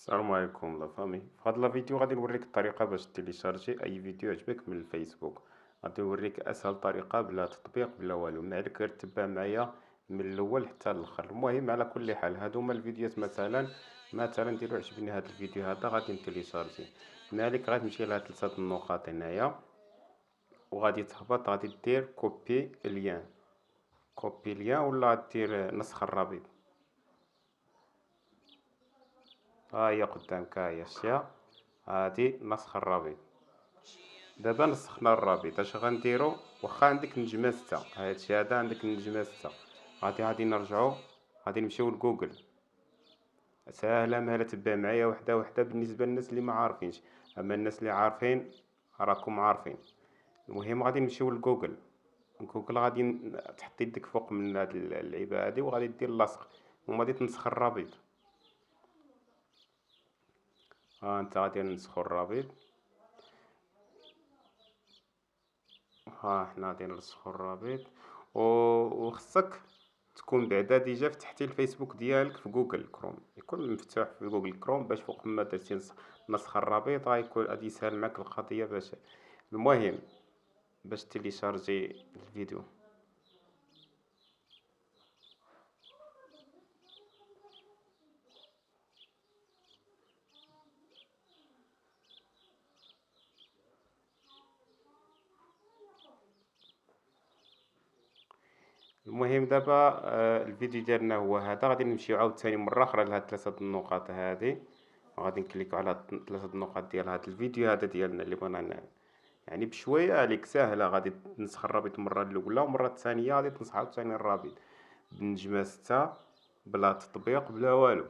السلام عليكم لا فامي. في هذا الفيديو غادي نوريك الطريقه باش تيليشارجي اي فيديو يعجبك من الفيسبوك. غادي نوريك اسهل طريقه بلا تطبيق بلا والو، من عليك غير تبع معايا من الاول حتى الاخر. المهم على كل حال هادو هما الفيديوهات، مثلا نديرو عجبني هذا الفيديو هذا غادي نتيليشارجي. من عليك غتمشي لهاد ثلاثه النقاط هنايا وغادي تهبط، غادي دير كوبي ليان ولا دير نسخ الرابط. ها هي قدامك، ها هي الشيا، هادي نسخ الرابط. دابا نسخنا الرابط، اش غنديرو؟ واخا عندك نجمة 6، هادشي هذا عندك نجمة 6، غادي نرجعو، غادي نمشيو لجوجل. ساهلة مالا، تبع معايا وحدة وحدة بالنسبة للناس اللي ما عارفينش، اما الناس اللي عارفين راكم عارفين. المهم غادي نمشيو لجوجل. جوجل غادي تحط يدك فوق من هاد اللعيبة هادي وغادي دير لاصق وغادي تنسخ الرابط. ها انت غادي نسخو الرابط، ها حنا غادي نرسخو الرابط وخصك تكون بعدا ديجا فتحتي الفيسبوك ديالك في جوجل كروم، يكون مفتوح في جوجل كروم باش فوق ما درتي نسخ الرابط غيكون غادي يسهل معك القضية. باش المهم باش تيليشارجي الفيديو، المهم دابا الفيديو ديالنا هو هذا. غادي نمشيو عاوتاني مرة أخرى لهاد ثلاثة النقاط هادي، وغادي نكليكو على ثلاثة النقاط ديال هاد الفيديو هذا ديالنا اللي بغينا يعني بشوية عليك ساهلة. غادي تنسخ الرابط المرة الأولى، ومرة الثانية غادي تنسخ عاوتاني الرابط بالنجمة 6 بلا تطبيق بلا والو.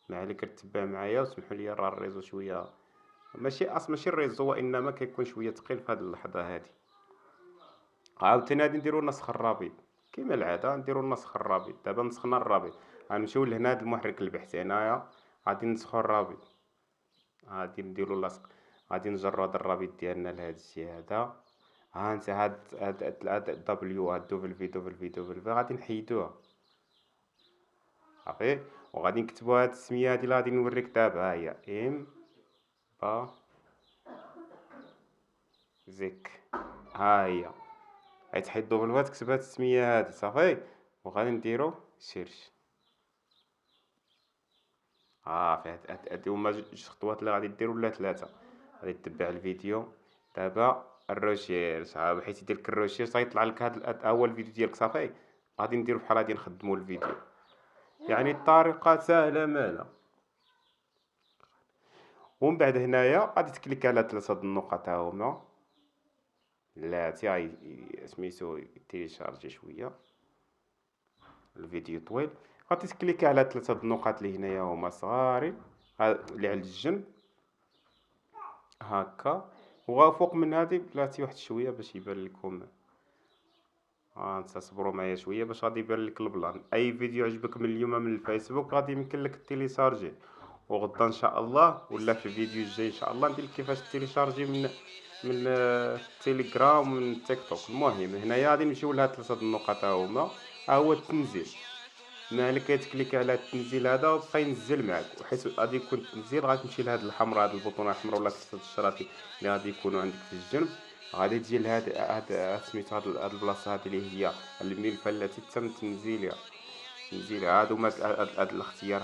ما عليك تتبع معايا وسمحوا لي راه الريزو شوية ماشي الريزو، وإنما كيكون شوية ثقيل في هاد اللحظة هادي. عاوتاني غادي نديرو نسخ الرابط كيما العادة، نديرو نسخ الرابط. دابا نسخنا الرابط، غنمشيو لهنا هاد المحرك البحث هنايا، غادي نسخو الرابط، غادي نديرو لاصق، غادي نجرو هاد الرابط ديالنا لهاد الشي هذا. ها انت هاد دبليو، هاد دبليو غادي نحيدوها صافي، وغادي نكتبو هاد السمية هادي اللي غادي نوريك دابا. ها هي ام با زيك، ها هي غتحيد دبليو تكتب هاد السمية هادي صافي، وغادي نديرو سيرش. في هادو هما جوج خطوات اللي غادي دير ولا ثلاثة. غادي تتبع الفيديو دابا الروشيرش، بحيث يدير لك الروشيرش غيطلع لك هاد اول فيديو ديالك صافي. غادي نديرو بحال غادي نخدمو الفيديو، يعني الطريقة ساهلة مالا. ومن بعد هنايا غادي تكليك على ثلاثة د النقط ها هما، بلاتي سميتو تيليشارجي شوية الفيديو طويل. غادي تكليكي على ثلاثة د النقاط اللي هنايا هما صغارين اللي على الجنب هكا، وفوق من هذه بلاتي واحد شويه باش يبان لكم. انت صبروا معايا شويه باش غادي يبان لك البلان. اي فيديو عجبك من اليوم من الفيسبوك غادي يمكن لك تيليشارجي، وغدا ان شاء الله ولا في الفيديو الجاي ان شاء الله ندير لك كيفاش تيليشارجي من التليجرام ومن التيك توك. المهم هنايا غادي نمشيو لهاد ثلاثه النقاط ها هما، ها هو التنزيل. ما عليك كتكليك على التنزيل هذا وبقى ينزل معك، وحيت غادي يكون التنزيل غتمشي لهاد الحمراء، هاد البوطونه الحمراء ولا ثلاثه الشراطي اللي غادي يكونوا عندك في الجنب. غادي تجي لهاد سميتو هاد البلاصه هادي اللي هي الملفه التي تم تنزيلها. هاد الاختيار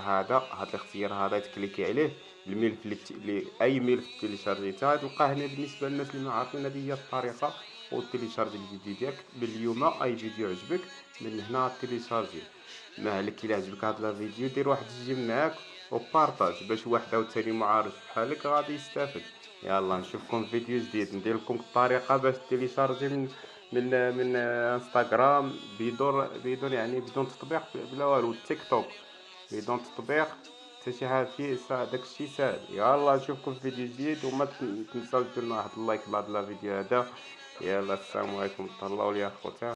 هذا، تكليكي عليه. الملف اللي اي ملف تيليشارجيته غتلقاه هنا. بالنسبه للناس اللي ما عارفين هذه هي الطريقه، وتيليشارجي الفيديو ديالك باليوم. اي فيديو عجبك من هنا تيليشارجي. ما عليك الا عجبك هذا الفيديو دير واحد الجيم معاك وبارطاج باش واحد عاوتاني ما عارف بحالك غادي يستافد. يلا نشوفكم في فيديو جديد، ندير لكم الطريقه باش تيليشارجي من انستغرام بدون يعني بدون تطبيق بلا والو، تيك توك بدون تطبيق حتى شي حاجه فيه داكشي ساهل. يلا نشوفكم في فيديو جديد، وما تنساوش ديروا واحد اللايك لهذا الفيديو هذا. يلا السلام عليكم، تهلاو ليا خوتي.